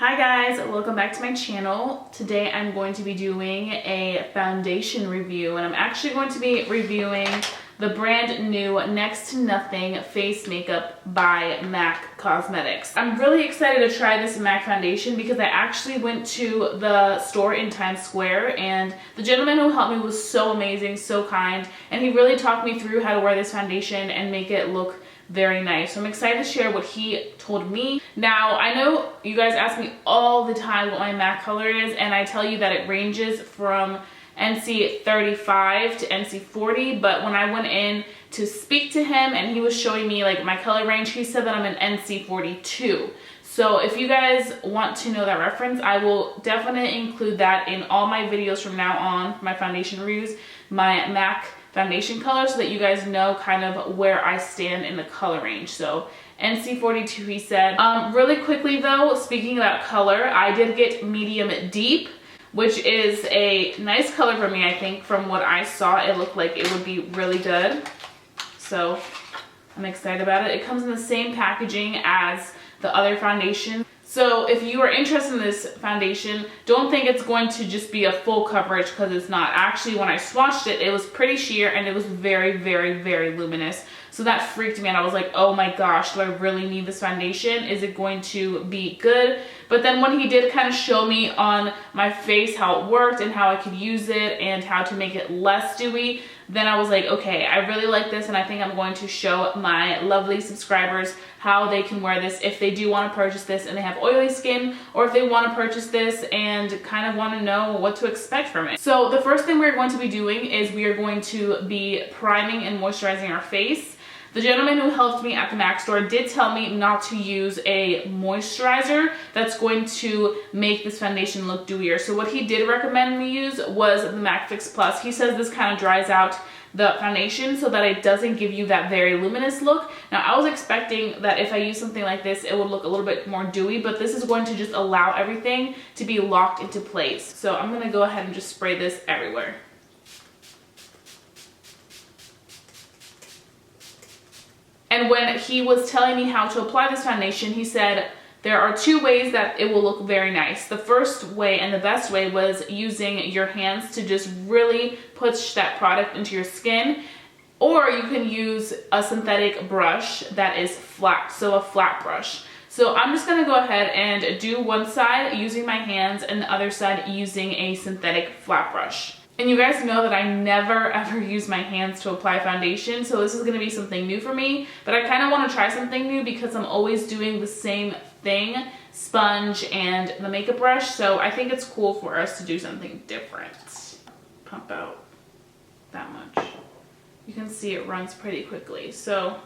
Hi guys, welcome back to my channel. Today I'm going to be doing a foundation review, and I'm actually going to be reviewing the brand new Next to Nothing face makeup by MAC Cosmetics. I'm really excited to try this MAC foundation because I actually went to the store in Times Square, and the gentleman who helped me was so amazing, so kind, and he really talked me through how to wear this foundation and make it look very nice. So I'm excited to share what he told me. Now, I know you guys ask me all the time what my MAC color is, and I tell you that it ranges from NC 35 to NC 40, but when I went in to speak to him and he was showing me like my color range, he said that I'm an NC 42. So if you guys want to know that reference, I will definitely include that in all my videos from now on, my foundation reviews, my MAC foundation color, so that you guys know kind of where I stand in the color range. So NC 42 he said. Really quickly though, speaking about color, I did get medium deep, which is a nice color for me. I think from what I saw, it looked like it would be really good. So I'm excited about it. It comes in the same packaging as the other foundation. So if you are interested in this foundation, don't think it's going to just be a full coverage, because it's not. Actually, when I swatched it, it was pretty sheer and it was very, very, very luminous. So that freaked me out. I was like, oh my gosh, do I really need this foundation? Is it going to be good? But then when he did kind of show me on my face how it worked and how I could use it and how to make it less dewy, then I was like, okay, I really like this, and I think I'm going to show my lovely subscribers how they can wear this if they do want to purchase this and they have oily skin, or if they want to purchase this and kind of want to know what to expect from it. So the first thing we're going to be doing is we are going to be priming and moisturizing our face. The gentleman who helped me at the MAC store did tell me not to use a moisturizer that's going to make this foundation look dewier. So what he did recommend me use was the MAC Fix Plus. He says this kind of dries out the foundation so that it doesn't give you that very luminous look. Now, I was expecting that if I use something like this, it would look a little bit more dewy, but this is going to just allow everything to be locked into place. So I'm gonna go ahead and just spray this everywhere. And when he was telling me how to apply this foundation, he said there are two ways that it will look very nice. The first way and the best way was using your hands to just really push that product into your skin, or you can use a synthetic brush that is flat, so a flat brush. So I'm just gonna go ahead and do one side using my hands and the other side using a synthetic flat brush. And you guys know that I never ever use my hands to apply foundation, so this is gonna be something new for me, but I kind of want to try something new because I'm always doing the same thing, sponge and the makeup brush, so I think it's cool for us to do something different. Pump out that much. You can see it runs pretty quickly. So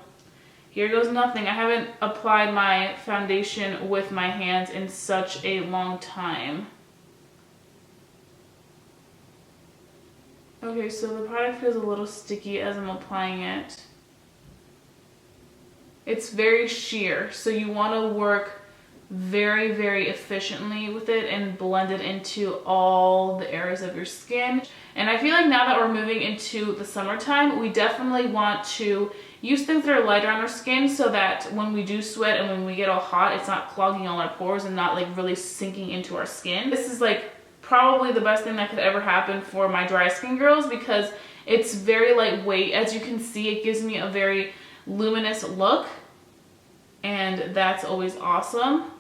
here goes nothing. I haven't applied my foundation with my hands in such a long time. Okay, so the product feels a little sticky as I'm applying it. It's very sheer, so you want to work very, very efficiently with it and blend it into all the areas of your skin. And I feel like now that we're moving into the summertime, we definitely want to use things that are lighter on our skin so that when we do sweat and when we get all hot, it's not clogging all our pores and not like really sinking into our skin. This is like probably the best thing that could ever happen for my dry skin girls because it's very lightweight. As you can see, it gives me a very luminous look, and that's always awesome.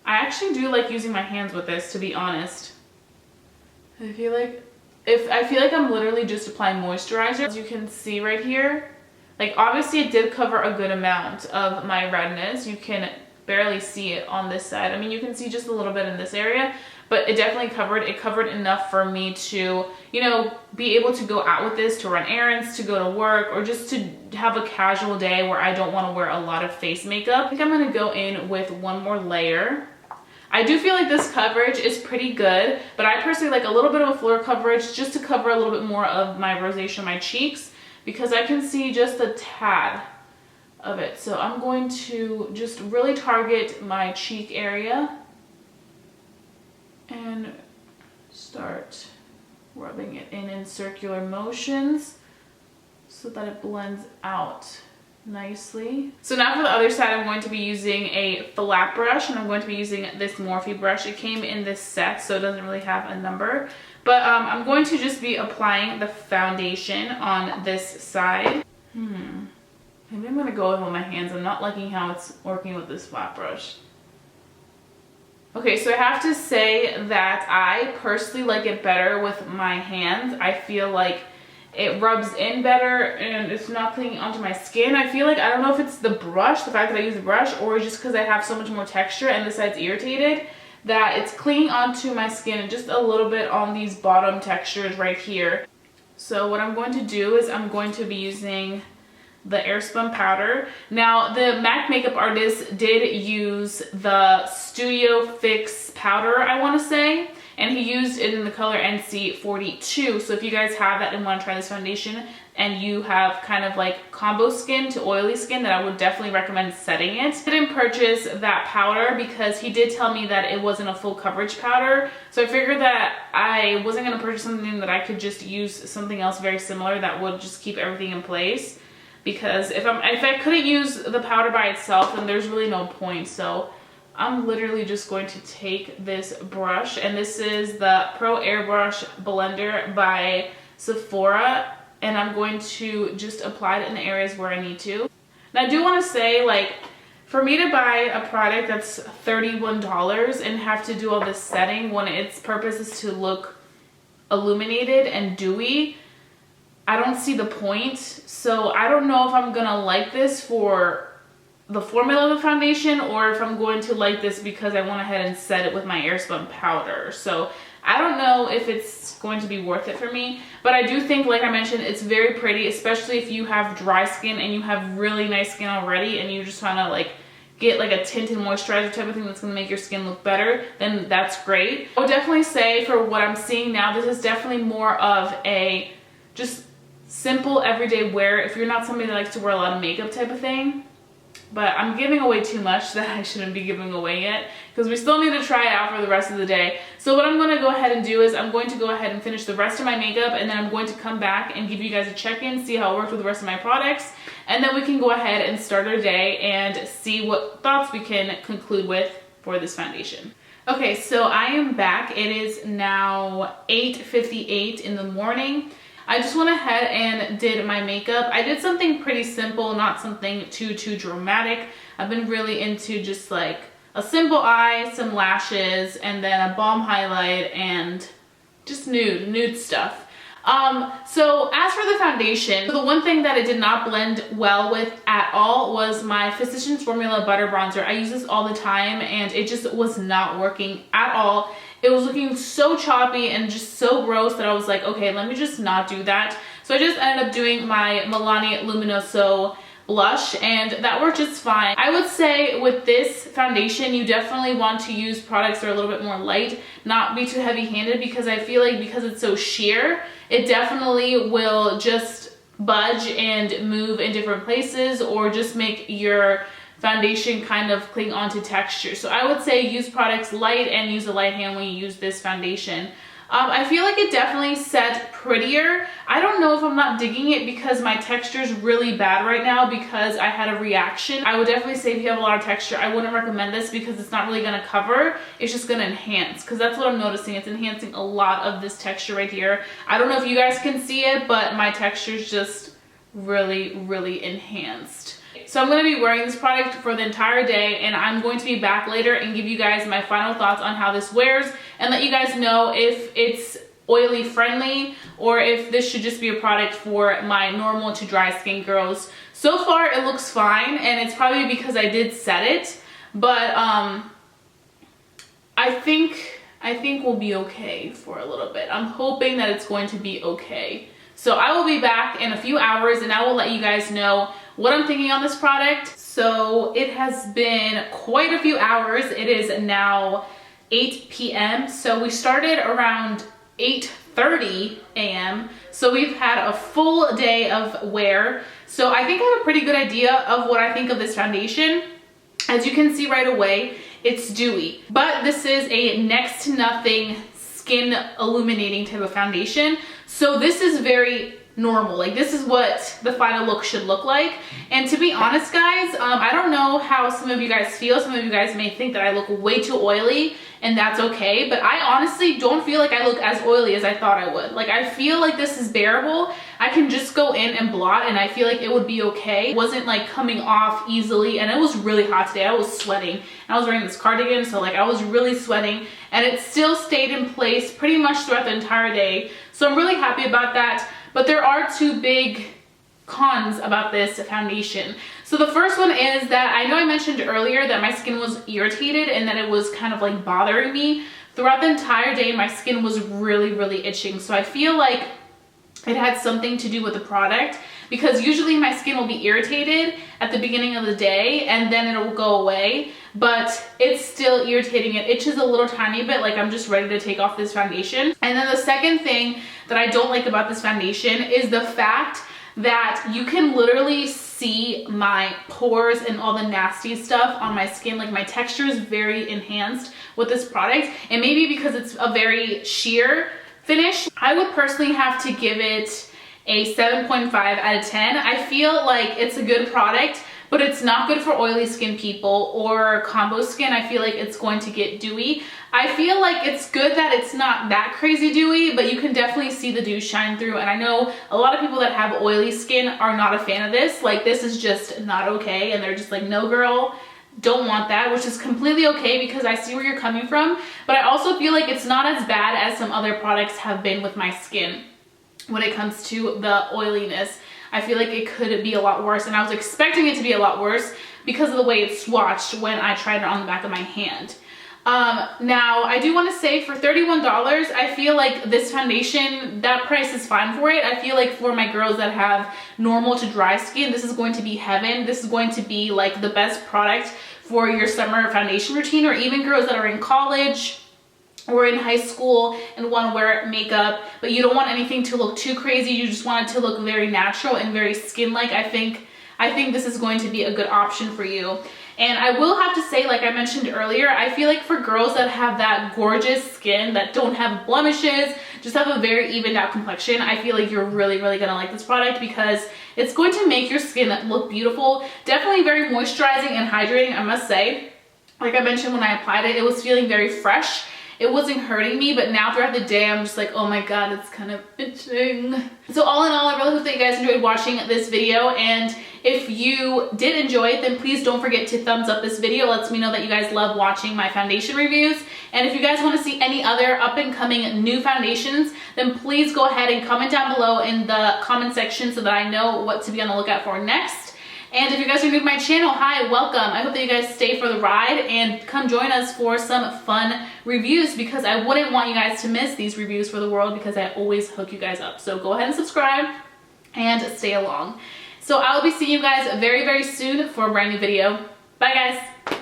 I actually do like using my hands with this, to be honest. I feel like I'm literally just applying moisturizer. As you can see right here, like obviously it did cover a good amount of my redness. You can barely see it on this side. I mean, you can see just a little bit in this area, but it definitely covered enough for me to, you know, be able to go out with this, to run errands, to go to work, or just to have a casual day where I don't want to wear a lot of face makeup. I think I'm going to go in with one more layer. I do feel like this coverage is pretty good, but I personally like a little bit of a floor coverage just to cover a little bit more of my rosacea on my cheeks, because I can see just a tad of it. So I'm going to just really target my cheek area and start rubbing it in circular motions so that it blends out nicely. So now for the other side, I'm going to be using a flat brush, and I'm going to be using this Morphe brush. It came in this set, so it doesn't really have a number. But I'm going to just be applying the foundation on this side. Maybe I'm gonna go in with my hands. I'm not liking how it's working with this flat brush. Okay, so I have to say that I personally like it better with my hands. I feel like it rubs in better and it's not clinging onto my skin. I feel like, I don't know if it's the brush, the fact that I use the brush, or just because I have so much more texture and this side's irritated, that it's clinging onto my skin just a little bit on these bottom textures right here. So what I'm going to do is I'm going to be using the Airspun powder. Now, the MAC makeup artist did use the Studio Fix powder, I want to say, and he used it in the color NC42. So if you guys have that and want to try this foundation and you have kind of like combo skin to oily skin, then I would definitely recommend setting it. I didn't purchase that powder because he did tell me that it wasn't a full coverage powder. So I figured that I wasn't going to purchase something that I could just use something else very similar that would just keep everything in place. Because if I couldn't use the powder by itself, then there's really no point. So I'm literally just going to take this brush, and this is the Pro Airbrush Blender by Sephora, and I'm going to just apply it in the areas where I need to. And I do want to say, like, for me to buy a product that's $31 and have to do all this setting when its purpose is to look illuminated and dewy, I don't see the point. So I don't know if I'm gonna like this for the formula of the foundation or if I'm going to like this because I went ahead and set it with my Airspun powder. So I don't know if it's going to be worth it for me, but I do think, like I mentioned, it's very pretty, especially if you have dry skin and you have really nice skin already and you just wanna like get like a tinted moisturizer type of thing that's gonna make your skin look better, then that's great. I would definitely say for what I'm seeing now, this is definitely more of a just simple everyday wear if you're not somebody that likes to wear a lot of makeup type of thing. But I'm giving away too much that I shouldn't be giving away yet because we still need to try it out for the rest of the day. So what I'm going to go ahead and do is I'm going to go ahead and finish the rest of my makeup, and then I'm going to come back and give you guys a check-in, see how it worked with the rest of my products, and then we can go ahead and start our day and see what thoughts we can conclude with for this foundation. Okay, so I am back. It is now 8:58 in the morning. I just went ahead and did my makeup. I did something pretty simple, not something too dramatic. I've been really into just like a simple eye, some lashes, and then a balm highlight and just nude stuff. So as for the foundation, the one thing that it did not blend well with at all was my Physicians Formula Butter Bronzer. I use this all the time and it just was not working at all. It was looking so choppy and just so gross that I was like, okay, let me just not do that. So I just ended up doing my Milani Luminoso blush, and that worked just fine. I would say with this foundation, you definitely want to use products that are a little bit more light, not be too heavy-handed, because I feel like because it's so sheer, it definitely will just budge and move in different places or just make your foundation kind of cling onto texture. So I would say use products light and use a light hand when you use this foundation. I feel like it definitely set prettier. I don't know if I'm not digging it because my texture is really bad right now because I had a reaction. I would definitely say if you have a lot of texture, I wouldn't recommend this because it's not really gonna cover, it's just gonna enhance, because that's what I'm noticing. It's enhancing a lot of this texture right here. I don't know if you guys can see it, but my texture is just really enhanced. So I'm going to be wearing this product for the entire day, and I'm going to be back later and give you guys my final thoughts on how this wears and let you guys know if it's oily friendly or if this should just be a product for my normal to dry skin girls. So far it looks fine, and it's probably because I did set it, but I think we'll be okay for a little bit. I'm hoping that it's going to be okay. So I will be back in a few hours and I will let you guys know what I'm thinking on this product. So it has been quite a few hours. It is now 8 p.m. So we started around 8:30 a.m. So we've had a full day of wear. So I think I have a pretty good idea of what I think of this foundation. As you can see right away, it's dewy, but this is a next to nothing skin illuminating type of foundation. So this is very normal. Like this is what the final look should look like. And to be honest guys, I don't know how some of you guys feel. Some of you guys may think that I look way too oily, and that's okay, but I honestly don't feel like I look as oily as I thought I would. Like I feel like this is bearable. I can just go in and blot and I feel like it would be okay. It wasn't like coming off easily, and it was really hot today. I was sweating and I was wearing this cardigan, so like I was really sweating, and it still stayed in place pretty much throughout the entire day. So I'm really happy about that. But there are two big cons about this foundation. So the first one is that I know I mentioned earlier that my skin was irritated and that it was kind of like bothering me. Throughout the entire day, my skin was really itching. So I feel like it had something to do with the product, because usually my skin will be irritated at the beginning of the day and then it'll go away, but it's still irritating. It itches a little tiny bit, like I'm just ready to take off this foundation. And then the second thing that I don't like about this foundation is the fact that you can literally see my pores and all the nasty stuff on my skin. Like my texture is very enhanced with this product, and maybe because it's a very sheer finish, I would personally have to give it a 7.5 out of 10. I feel like it's a good product, but it's not good for oily skin people or combo skin. I feel like it's going to get dewy. I feel like it's good that it's not that crazy dewy, but you can definitely see the dew shine through. And I know a lot of people that have oily skin are not a fan of this. Like this is just not okay, and they're just like, no girl, don't want that, which is completely okay because I see where you're coming from. But I also feel like it's not as bad as some other products have been with my skin when it comes to the oiliness. I feel like it could be a lot worse, and I was expecting it to be a lot worse because of the way it's swatched when I tried it on the back of my hand. Now I do want to say for $31, I feel like this foundation, that price is fine for it. I feel like for my girls that have normal to dry skin, this is going to be heaven. This is going to be like the best product for your summer foundation routine, or even girls that are in college or in high school and want to wear makeup, but you don't want anything to look too crazy. You just want it to look very natural and very skin-like. I think this is going to be a good option for you. And I will have to say, like I mentioned earlier, I feel like for girls that have that gorgeous skin, that don't have blemishes, just have a very evened out complexion, I feel like you're really gonna like this product because it's going to make your skin look beautiful. Definitely very moisturizing and hydrating, I must say. Like I mentioned, when I applied it, it was feeling very fresh. It wasn't hurting me, but now throughout the day, I'm just like, oh my God, it's kind of itching. So all in all, I really hope that you guys enjoyed watching this video. And if you did enjoy it, then please don't forget to thumbs up this video. It lets me know that you guys love watching my foundation reviews. And if you guys want to see any other up and coming new foundations, then please go ahead and comment down below in the comment section so that I know what to be on the lookout for next. And if you guys are new to my channel, hi, welcome. I hope that you guys stay for the ride and come join us for some fun reviews, because I wouldn't want you guys to miss these reviews for the world, because I always hook you guys up. So go ahead and subscribe and stay along. So I'll be seeing you guys very soon for a brand new video. Bye guys.